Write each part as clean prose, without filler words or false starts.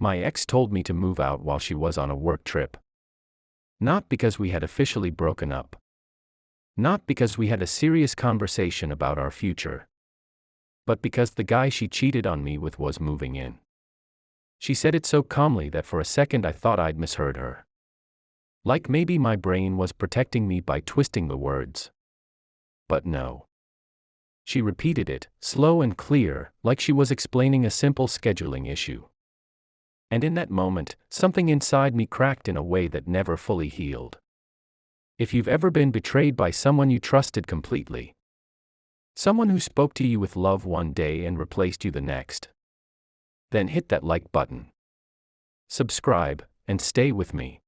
My ex told me to move out while she was on a work trip. Not because we had officially broken up. Not because we had a serious conversation about our future. But because the guy she cheated on me with was moving in. She said it so calmly that for a second I thought I'd misheard her. Like maybe my brain was protecting me by twisting the words. But no. She repeated it, slow and clear, like she was explaining a simple scheduling issue. And in that moment, something inside me cracked in a way that never fully healed. If you've ever been betrayed by someone you trusted completely, someone who spoke to you with love one day and replaced you the next, then hit that like button. Subscribe, and stay with me.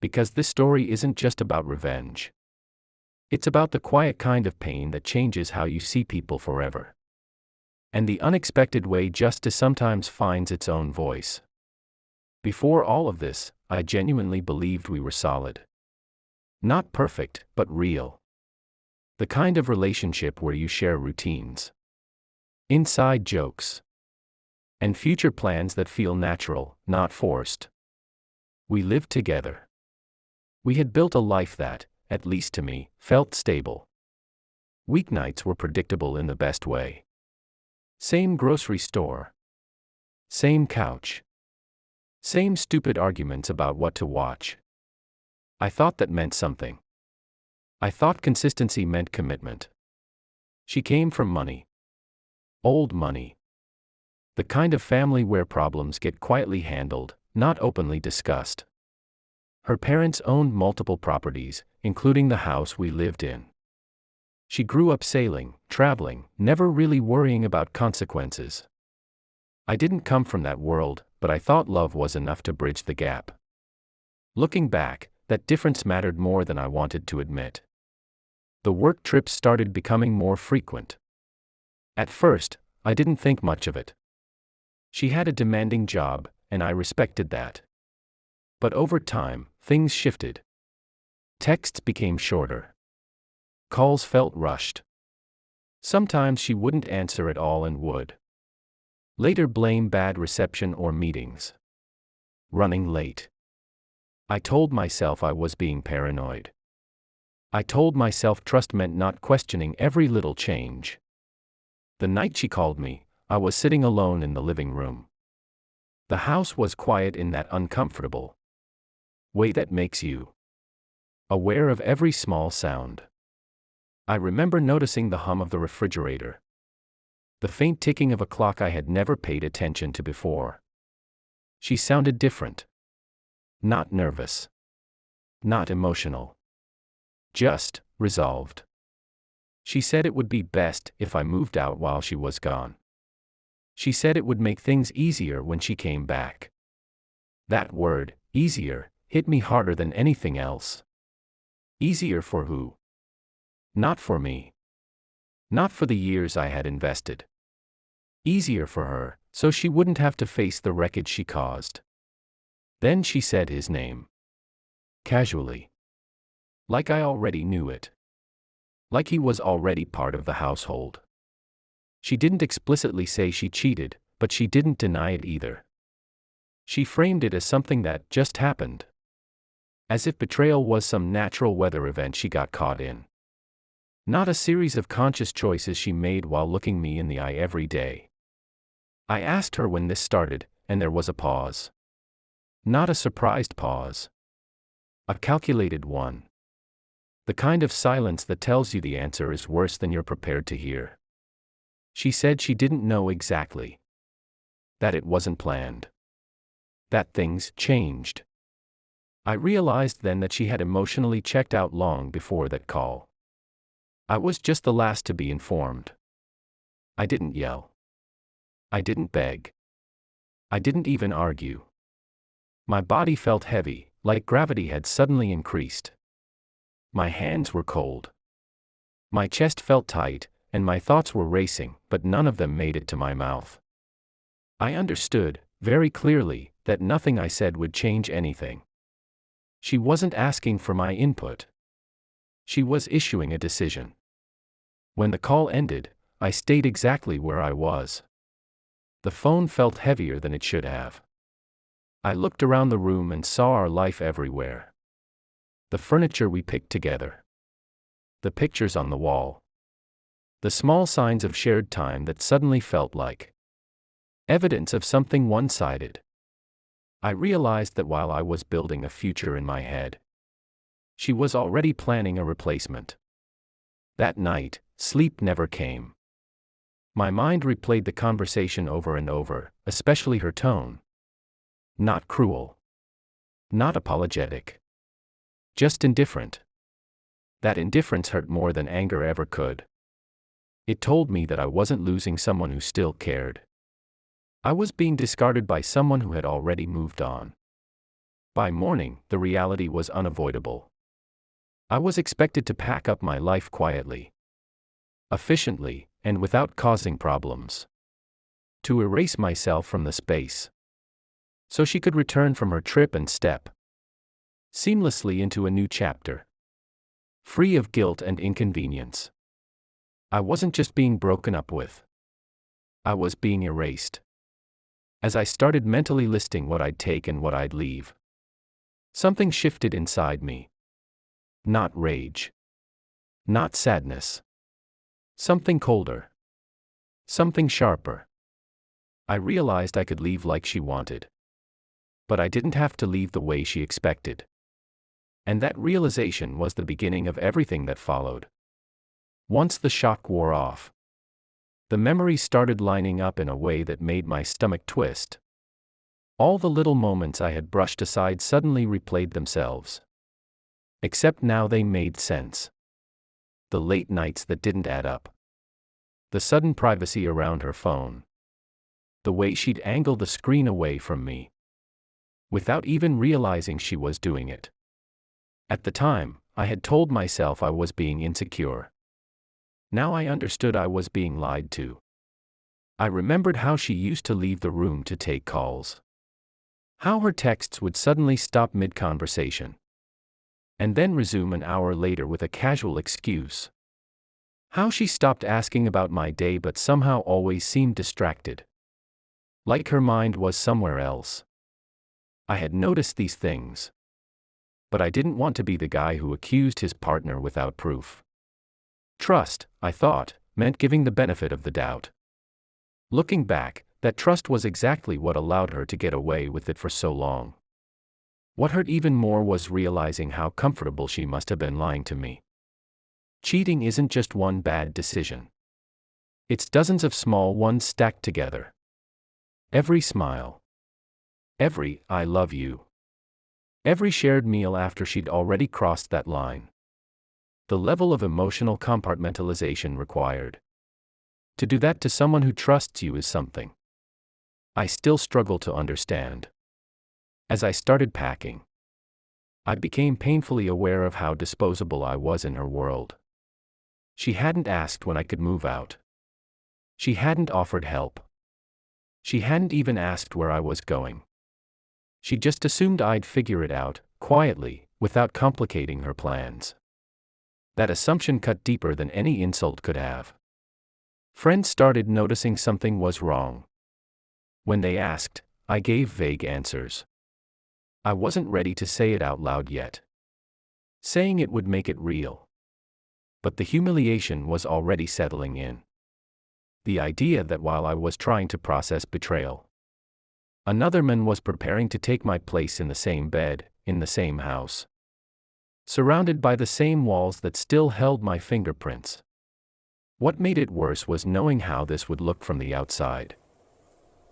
Because this story isn't just about revenge. It's about the quiet kind of pain that changes how you see people forever. And the unexpected way justice sometimes finds its own voice. Before all of this, I genuinely believed we were solid. Not perfect, but real. The kind of relationship where you share routines, inside jokes, and future plans that feel natural, not forced. We lived together. We had built a life that, at least to me, felt stable. Weeknights were predictable in the best way. Same grocery store. Same couch. Same stupid arguments about what to watch. I thought that meant something. I thought consistency meant commitment. She came from money. Old money. The kind of family where problems get quietly handled, not openly discussed. Her parents owned multiple properties, including the house we lived in. She grew up sailing, traveling, never really worrying about consequences. I didn't come from that world, but I thought love was enough to bridge the gap. Looking back, that difference mattered more than I wanted to admit. The work trips started becoming more frequent. At first, I didn't think much of it. She had a demanding job, and I respected that. But over time, things shifted. Texts became shorter. Calls felt rushed. Sometimes she wouldn't answer at all and would later blame bad reception or meetings. Running late. I told myself I was being paranoid. I told myself trust meant not questioning every little change. The night she called me, I was sitting alone in the living room. The house was quiet in that uncomfortable way that makes you aware of every small sound. I remember noticing the hum of the refrigerator. The faint ticking of a clock I had never paid attention to before. She sounded different. Not nervous. Not emotional. Just resolved. She said it would be best if I moved out while she was gone. She said it would make things easier when she came back. That word, easier, hit me harder than anything else. Easier for who? Not for me. Not for the years I had invested. Easier for her, so she wouldn't have to face the wreckage she caused. Then she said his name. Casually. Like I already knew it. Like he was already part of the household. She didn't explicitly say she cheated, but she didn't deny it either. She framed it as something that just happened. As if betrayal was some natural weather event she got caught in. Not a series of conscious choices she made while looking me in the eye every day. I asked her when this started, and there was a pause. Not a surprised pause. A calculated one. The kind of silence that tells you the answer is worse than you're prepared to hear. She said she didn't know exactly. That it wasn't planned. That things changed. I realized then that she had emotionally checked out long before that call. I was just the last to be informed. I didn't yell. I didn't beg. I didn't even argue. My body felt heavy, like gravity had suddenly increased. My hands were cold. My chest felt tight, and my thoughts were racing, but none of them made it to my mouth. I understood, very clearly, that nothing I said would change anything. She wasn't asking for my input. She was issuing a decision. When the call ended, I stayed exactly where I was. The phone felt heavier than it should have. I looked around the room and saw our life everywhere. The furniture we picked together. The pictures on the wall. The small signs of shared time that suddenly felt like evidence of something one-sided. I realized that while I was building a future in my head, she was already planning a replacement. That night, sleep never came. My mind replayed the conversation over and over, especially her tone. Not cruel. Not apologetic. Just indifferent. That indifference hurt more than anger ever could. It told me that I wasn't losing someone who still cared. I was being discarded by someone who had already moved on. By morning, the reality was unavoidable. I was expected to pack up my life quietly, efficiently, and without causing problems. To erase myself from the space, so she could return from her trip and step seamlessly into a new chapter, free of guilt and inconvenience. I wasn't just being broken up with. I was being erased. As I started mentally listing what I'd take and what I'd leave, something shifted inside me. Not rage. Not sadness. Something colder. Something sharper. I realized I could leave like she wanted. But I didn't have to leave the way she expected. And that realization was the beginning of everything that followed. Once the shock wore off, the memories started lining up in a way that made my stomach twist. All the little moments I had brushed aside suddenly replayed themselves. Except now they made sense. The late nights that didn't add up. The sudden privacy around her phone. The way she'd angle the screen away from me, without even realizing she was doing it. At the time, I had told myself I was being insecure. Now I understood I was being lied to. I remembered how she used to leave the room to take calls. How her texts would suddenly stop mid-conversation, and then resume an hour later with a casual excuse. How she stopped asking about my day but somehow always seemed distracted. Like her mind was somewhere else. I had noticed these things. But I didn't want to be the guy who accused his partner without proof. Trust, I thought, meant giving the benefit of the doubt. Looking back, that trust was exactly what allowed her to get away with it for so long. What hurt even more was realizing how comfortable she must have been lying to me. Cheating isn't just one bad decision. It's dozens of small ones stacked together. Every smile. Every "I love you." Every shared meal after she'd already crossed that line. The level of emotional compartmentalization required to do that to someone who trusts you is something I still struggle to understand. As I started packing, I became painfully aware of how disposable I was in her world. She hadn't asked when I could move out. She hadn't offered help. She hadn't even asked where I was going. She just assumed I'd figure it out, quietly, without complicating her plans. That assumption cut deeper than any insult could have. Friends started noticing something was wrong. When they asked, I gave vague answers. I wasn't ready to say it out loud yet. Saying it would make it real. But the humiliation was already settling in. The idea that while I was trying to process betrayal, another man was preparing to take my place in the same bed, in the same house, surrounded by the same walls that still held my fingerprints. What made it worse was knowing how this would look from the outside.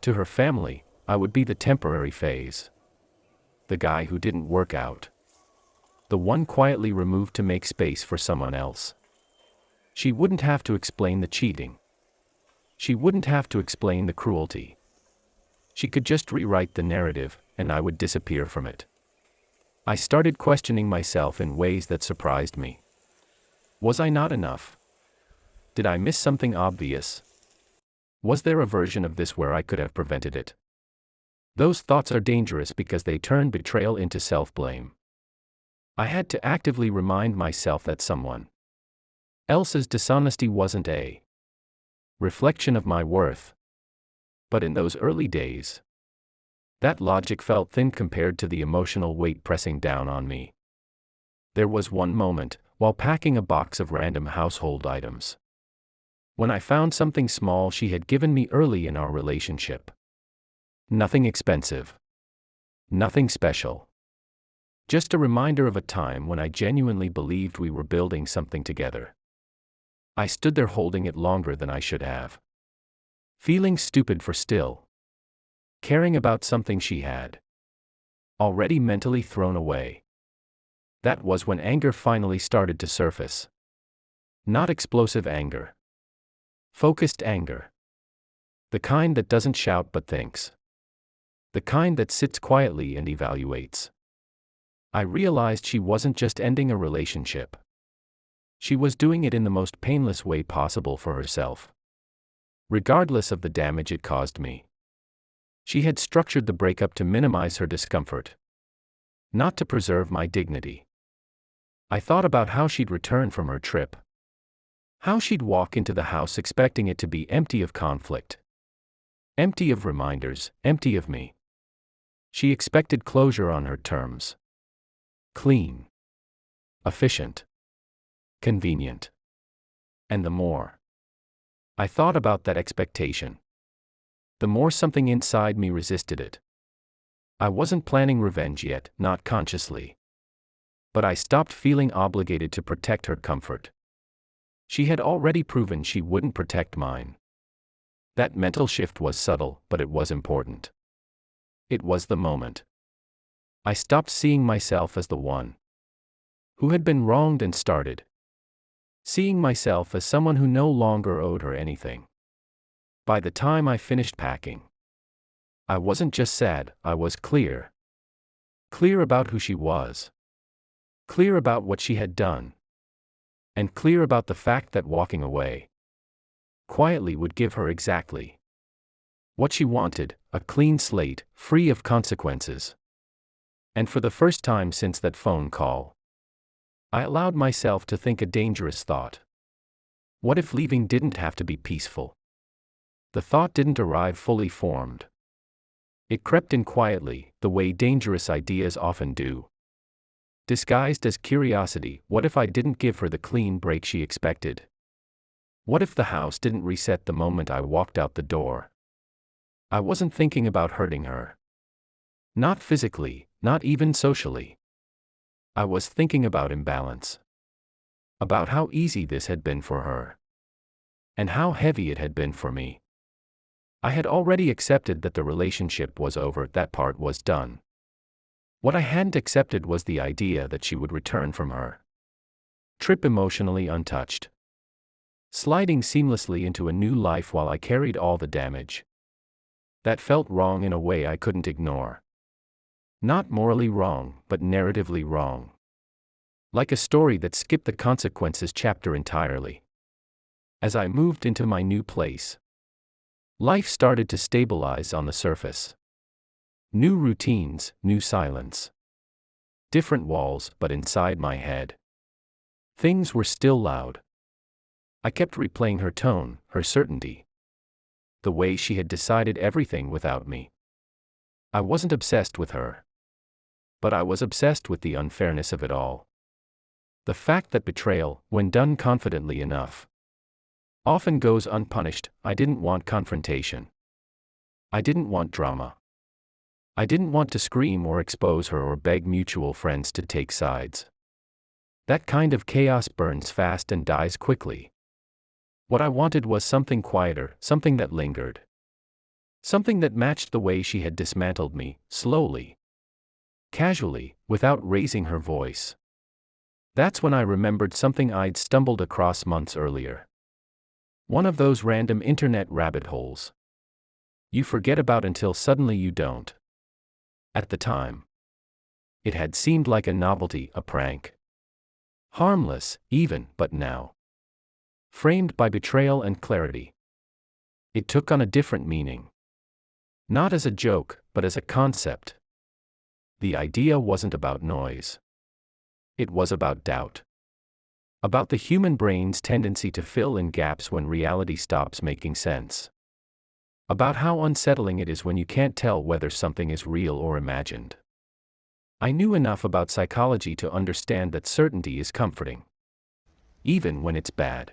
To her family, I would be the temporary phase. The guy who didn't work out. The one quietly removed to make space for someone else. She wouldn't have to explain the cheating. She wouldn't have to explain the cruelty. She could just rewrite the narrative, and I would disappear from it. I started questioning myself in ways that surprised me. Was I not enough? Did I miss something obvious? Was there a version of this where I could have prevented it? Those thoughts are dangerous because they turn betrayal into self-blame. I had to actively remind myself that someone else's dishonesty wasn't a reflection of my worth. But in those early days, That logic felt thin compared to the emotional weight pressing down on me. There was one moment, while packing a box of random household items, when I found something small she had given me early in our relationship. Nothing expensive. Nothing special. Just a reminder of a time when I genuinely believed we were building something together. I stood there holding it longer than I should have. Feeling stupid for still caring about something she had already mentally thrown away. That was when anger finally started to surface. Not explosive anger. Focused anger. The kind that doesn't shout but thinks. The kind that sits quietly and evaluates. I realized she wasn't just ending a relationship. She was doing it in the most painless way possible for herself, regardless of the damage it caused me. She had structured the breakup to minimize her discomfort, not to preserve my dignity. I thought about how she'd return from her trip. How she'd walk into the house expecting it to be empty of conflict. Empty of reminders, empty of me. She expected closure on her terms. Clean. Efficient. Convenient. And the more I thought about that expectation, the more something inside me resisted it. I wasn't planning revenge yet, not consciously. But I stopped feeling obligated to protect her comfort. She had already proven she wouldn't protect mine. That mental shift was subtle, but it was important. It was the moment I stopped seeing myself as the one who had been wronged and started seeing myself as someone who no longer owed her anything. By the time I finished packing, I wasn't just sad, I was clear. Clear about who she was. Clear about what she had done. And clear about the fact that walking away quietly would give her exactly what she wanted, a clean slate, free of consequences. And for the first time since that phone call, I allowed myself to think a dangerous thought. What if leaving didn't have to be peaceful? The thought didn't arrive fully formed. It crept in quietly, the way dangerous ideas often do. Disguised as curiosity, what if I didn't give her the clean break she expected? What if the house didn't reset the moment I walked out the door? I wasn't thinking about hurting her. Not physically, not even socially. I was thinking about imbalance. About how easy this had been for her. And how heavy it had been for me. I had already accepted that the relationship was over, that part was done. What I hadn't accepted was the idea that she would return from her trip emotionally untouched, sliding seamlessly into a new life while I carried all the damage. That felt wrong in a way I couldn't ignore. Not morally wrong, but narratively wrong. Like a story that skipped the consequences chapter entirely. As I moved into my new place, life started to stabilize on the surface. New routines, new silence. Different walls, but inside my head, things were still loud. I kept replaying her tone, her certainty. The way she had decided everything without me. I wasn't obsessed with her. But I was obsessed with the unfairness of it all. The fact that betrayal, when done confidently enough, often goes unpunished. I didn't want confrontation. I didn't want drama. I didn't want to scream or expose her or beg mutual friends to take sides. That kind of chaos burns fast and dies quickly. What I wanted was something quieter, something that lingered. Something that matched the way she had dismantled me, slowly. Casually, without raising her voice. That's when I remembered something I'd stumbled across months earlier. One of those random internet rabbit holes you forget about until suddenly you don't. At the time, it had seemed like a novelty, a prank. Harmless, even, but now, framed by betrayal and clarity, it took on a different meaning. Not as a joke, but as a concept. The idea wasn't about noise. It was about doubt. About the human brain's tendency to fill in gaps when reality stops making sense. About how unsettling it is when you can't tell whether something is real or imagined. I knew enough about psychology to understand that certainty is comforting, even when it's bad.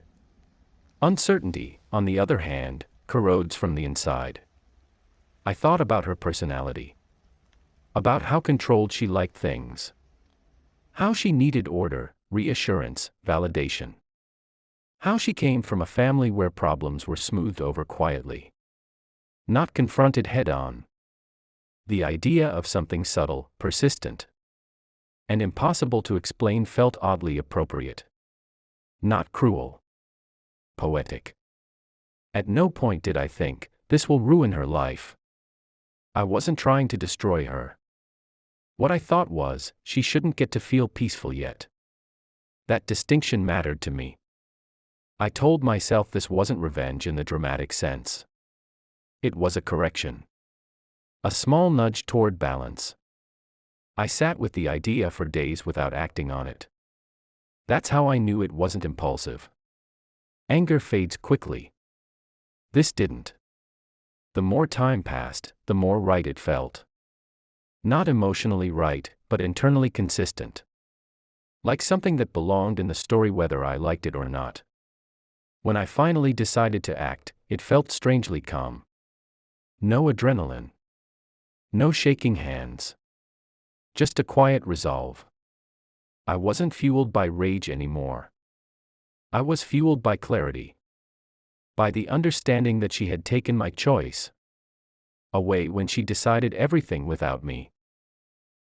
Uncertainty, on the other hand, corrodes from the inside. I thought about her personality. About how controlled she liked things. How she needed order, reassurance, validation. How she came from a family where problems were smoothed over quietly, not confronted head-on. The idea of something subtle, persistent, and impossible to explain felt oddly appropriate. Not cruel. Poetic. At no point did I think, this will ruin her life. I wasn't trying to destroy her. What I thought was, she shouldn't get to feel peaceful yet. That distinction mattered to me. I told myself this wasn't revenge in the dramatic sense. It was a correction. A small nudge toward balance. I sat with the idea for days without acting on it. That's how I knew it wasn't impulsive. Anger fades quickly. This didn't. The more time passed, the more right it felt. Not emotionally right, but internally consistent. Like something that belonged in the story whether I liked it or not. When I finally decided to act, it felt strangely calm. No adrenaline. No shaking hands. Just a quiet resolve. I wasn't fueled by rage anymore. I was fueled by clarity. By the understanding that she had taken my choice away when she decided everything without me.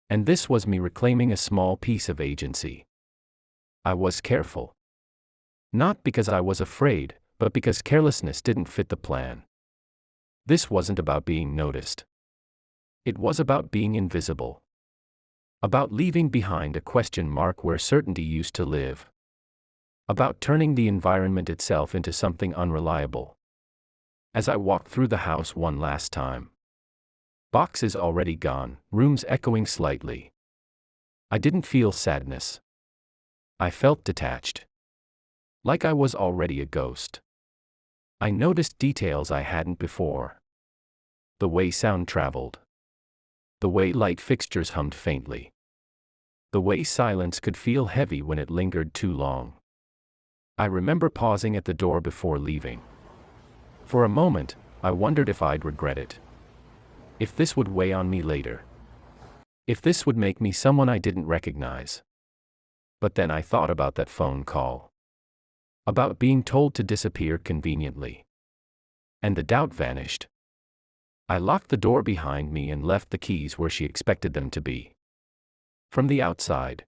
And this was me reclaiming a small piece of agency. I was careful. Not because I was afraid, but because carelessness didn't fit the plan. This wasn't about being noticed. It was about being invisible. About leaving behind a question mark where certainty used to live. About turning the environment itself into something unreliable. As I walked through the house one last time. Boxes already gone, rooms echoing slightly. I didn't feel sadness. I felt detached. Like I was already a ghost. I noticed details I hadn't before. The way sound traveled. The way light fixtures hummed faintly. The way silence could feel heavy when it lingered too long. I remember pausing at the door before leaving. For a moment, I wondered if I'd regret it. If this would weigh on me later. If this would make me someone I didn't recognize. But then I thought about that phone call. About being told to disappear conveniently. And the doubt vanished. I locked the door behind me and left the keys where she expected them to be. From the outside,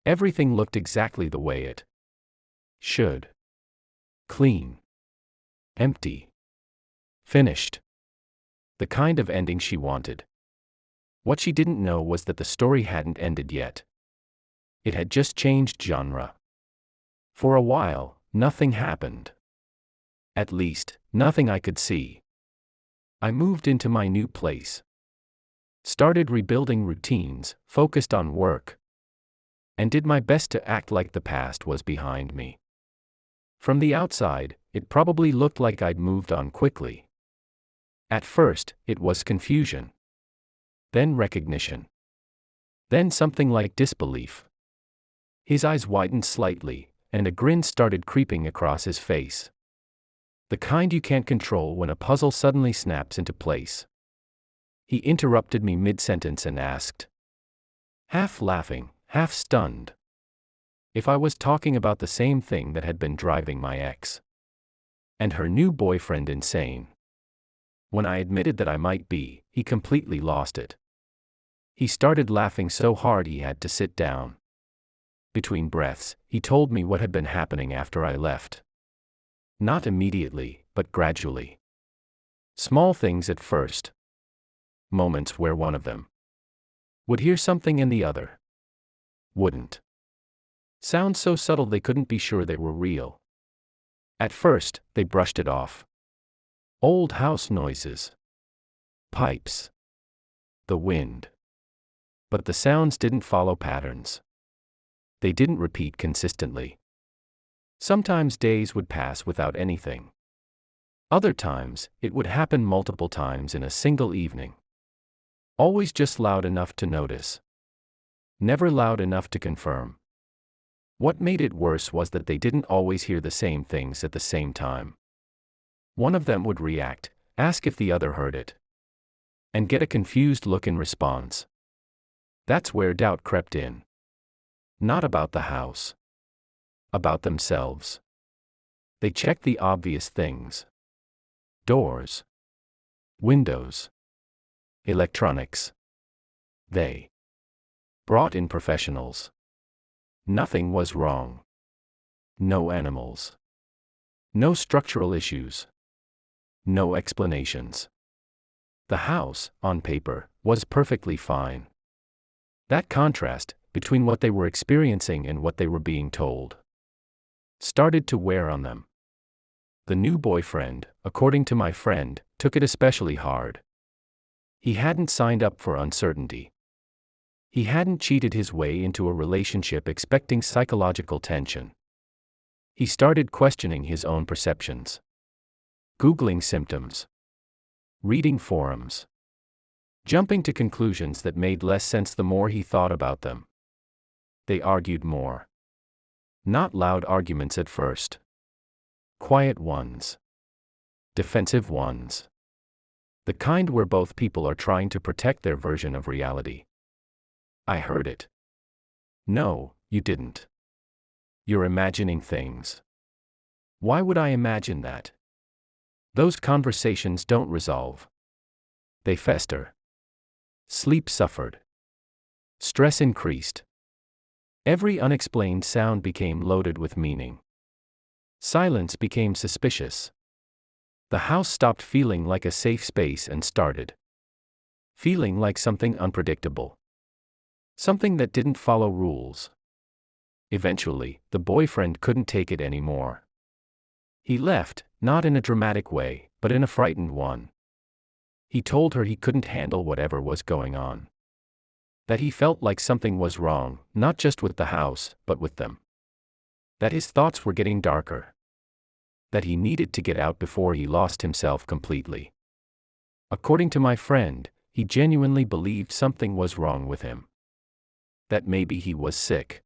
everything looked exactly the way it should. Clean. Empty. Finished. The kind of ending she wanted. What she didn't know was that the story hadn't ended yet. It had just changed genre. For a while, nothing happened. At least, nothing I could see. I moved into my new place. Started rebuilding routines, focused on work. And did my best to act like the past was behind me. From the outside, it probably looked like I'd moved on quickly. At first, it was confusion. Then recognition. Then something like disbelief. His eyes widened slightly, and a grin started creeping across his face. The kind you can't control when a puzzle suddenly snaps into place. He interrupted me mid-sentence and asked, half laughing, half stunned, if I was talking about the same thing that had been driving my ex and her new boyfriend insane. When I admitted that I might be, he completely lost it. He started laughing so hard he had to sit down. Between breaths, he told me what had been happening after I left. Not immediately, but gradually. Small things at first. Moments where one of them would hear something and the other wouldn't. Sounds so subtle they couldn't be sure they were real. At first, they brushed it off. Old house noises. Pipes. The wind. But the sounds didn't follow patterns. They didn't repeat consistently. Sometimes days would pass without anything. Other times, it would happen multiple times in a single evening. Always just loud enough to notice. Never loud enough to confirm. What made it worse was that they didn't always hear the same things at the same time. One of them would react, ask if the other heard it, and get a confused look in response. That's where doubt crept in. Not about the house. About themselves. They checked the obvious things. Doors. Windows. Electronics. They brought in professionals. Nothing was wrong. No animals. No structural issues. No explanations. The house, on paper, was perfectly fine. That contrast, between what they were experiencing and what they were being told, started to wear on them. The new boyfriend, according to my friend, took it especially hard. He hadn't signed up for uncertainty. He hadn't cheated his way into a relationship expecting psychological tension. He started questioning his own perceptions. Googling symptoms. Reading forums. Jumping to conclusions that made less sense the more he thought about them. They argued more. Not loud arguments at first. Quiet ones. Defensive ones. The kind where both people are trying to protect their version of reality. I heard it. No, you didn't. You're imagining things. Why would I imagine that? Those conversations don't resolve. They fester. Sleep suffered. Stress increased. Every unexplained sound became loaded with meaning. Silence became suspicious. The house stopped feeling like a safe space and started feeling like something unpredictable. Something that didn't follow rules. Eventually, the boyfriend couldn't take it anymore. He left, not in a dramatic way, but in a frightened one. He told her he couldn't handle whatever was going on. That he felt like something was wrong, not just with the house, but with them. That his thoughts were getting darker. That he needed to get out before he lost himself completely. According to my friend, he genuinely believed something was wrong with him. That maybe he was sick.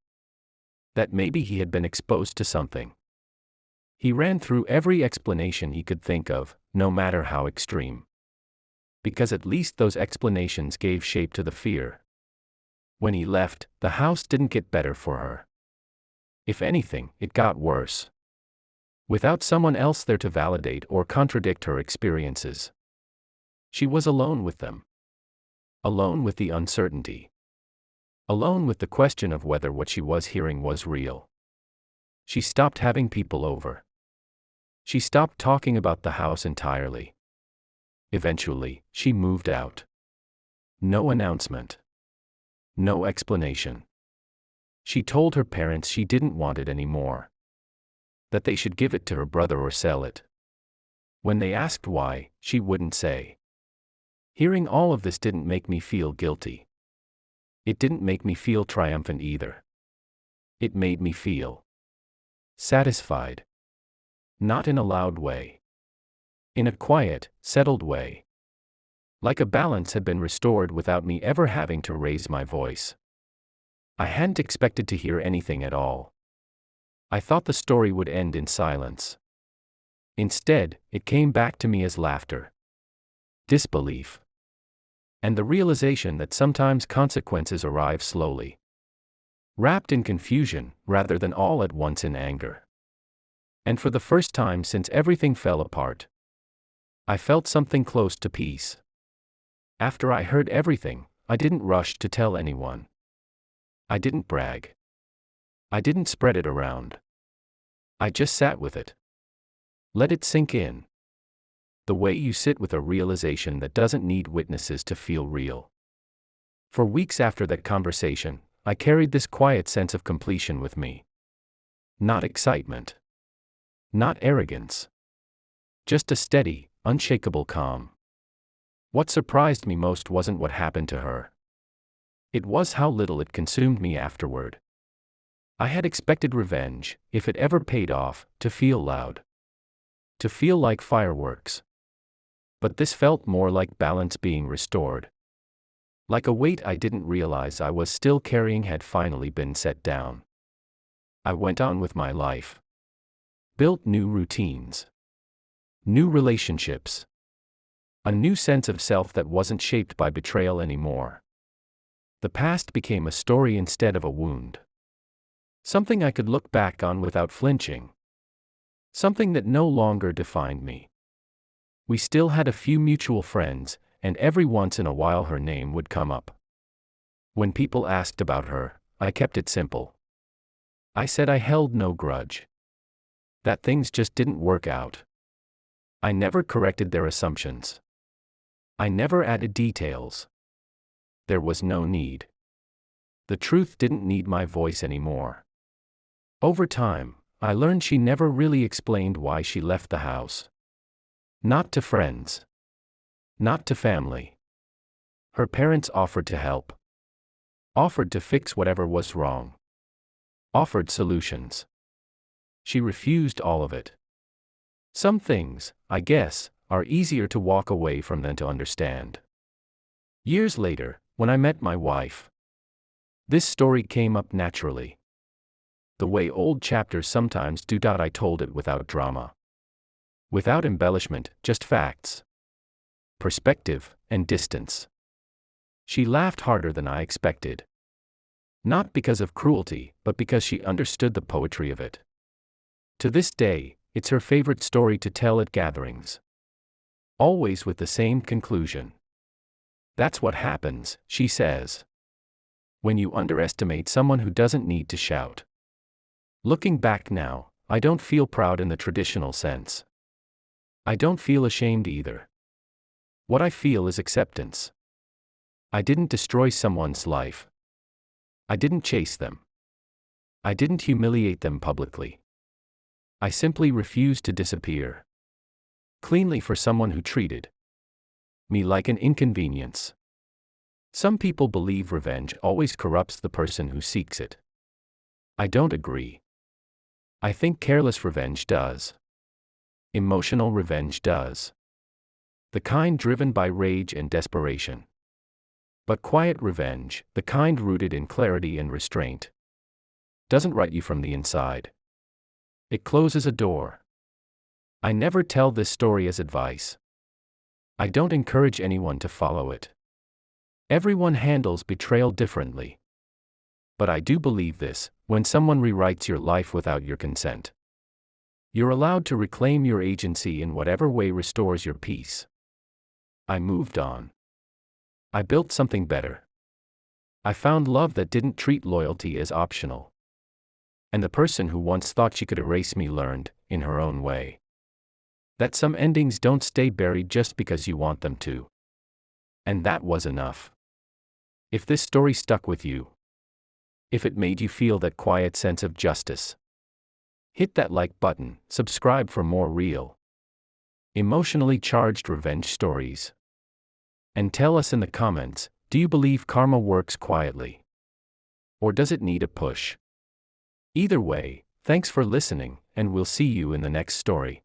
That maybe he had been exposed to something. He ran through every explanation he could think of, no matter how extreme. Because at least those explanations gave shape to the fear. When he left, the house didn't get better for her. If anything, it got worse. Without someone else there to validate or contradict her experiences. She was alone with them. Alone with the uncertainty. Alone with the question of whether what she was hearing was real. She stopped having people over. She stopped talking about the house entirely. Eventually, she moved out. No announcement. No explanation. She told her parents she didn't want it anymore. That they should give it to her brother or sell it. When they asked why, she wouldn't say. Hearing all of this didn't make me feel guilty. It didn't make me feel triumphant either. It made me feel satisfied. Not in a loud way. In a quiet, settled way. Like a balance had been restored without me ever having to raise my voice. I hadn't expected to hear anything at all. I thought the story would end in silence. Instead, it came back to me as laughter. Disbelief. And the realization that sometimes consequences arrive slowly. Wrapped in confusion, rather than all at once in anger. And for the first time since everything fell apart, I felt something close to peace. After I heard everything, I didn't rush to tell anyone. I didn't brag. I didn't spread it around. I just sat with it. Let it sink in. The way you sit with a realization that doesn't need witnesses to feel real. For weeks after that conversation, I carried this quiet sense of completion with me. Not excitement. Not arrogance. Just a steady, unshakable calm. What surprised me most wasn't what happened to her. It was how little it consumed me afterward. I had expected revenge, if it ever paid off, to feel loud. To feel like fireworks. But this felt more like balance being restored. Like a weight I didn't realize I was still carrying had finally been set down. I went on with my life. Built new routines. New relationships. A new sense of self that wasn't shaped by betrayal anymore. The past became a story instead of a wound. Something I could look back on without flinching. Something that no longer defined me. We still had a few mutual friends, and every once in a while her name would come up. When people asked about her, I kept it simple. I said I held no grudge. That things just didn't work out. I never corrected their assumptions. I never added details. There was no need. The truth didn't need my voice anymore. Over time, I learned she never really explained why she left the house. Not to friends. Not to family. Her parents offered to help. Offered to fix whatever was wrong. Offered solutions. She refused all of it. Some things, I guess, are easier to walk away from than to understand. Years later, when I met my wife, this story came up naturally. The way old chapters sometimes do. I told it without drama. Without embellishment, just facts. Perspective, and distance. She laughed harder than I expected. Not because of cruelty, but because she understood the poetry of it. To this day, it's her favorite story to tell at gatherings. Always with the same conclusion. That's what happens, she says. When you underestimate someone who doesn't need to shout. Looking back now, I don't feel proud in the traditional sense. I don't feel ashamed either. What I feel is acceptance. I didn't destroy someone's life. I didn't chase them. I didn't humiliate them publicly. I simply refused to disappear. Cleanly for someone who treated me like an inconvenience. Some people believe revenge always corrupts the person who seeks it. I don't agree. I think careless revenge does. Emotional revenge does. The kind driven by rage and desperation. But quiet revenge, the kind rooted in clarity and restraint, doesn't right you from the inside. It closes a door. I never tell this story as advice. I don't encourage anyone to follow it. Everyone handles betrayal differently. But I do believe this: when someone rewrites your life without your consent, you're allowed to reclaim your agency in whatever way restores your peace. I moved on. I built something better. I found love that didn't treat loyalty as optional. And the person who once thought she could erase me learned, in her own way, that some endings don't stay buried just because you want them to. And that was enough. If this story stuck with you, if it made you feel that quiet sense of justice, hit that like button, subscribe for more real, emotionally charged revenge stories. And tell us in the comments, do you believe karma works quietly? Or does it need a push? Either way, thanks for listening, and we'll see you in the next story.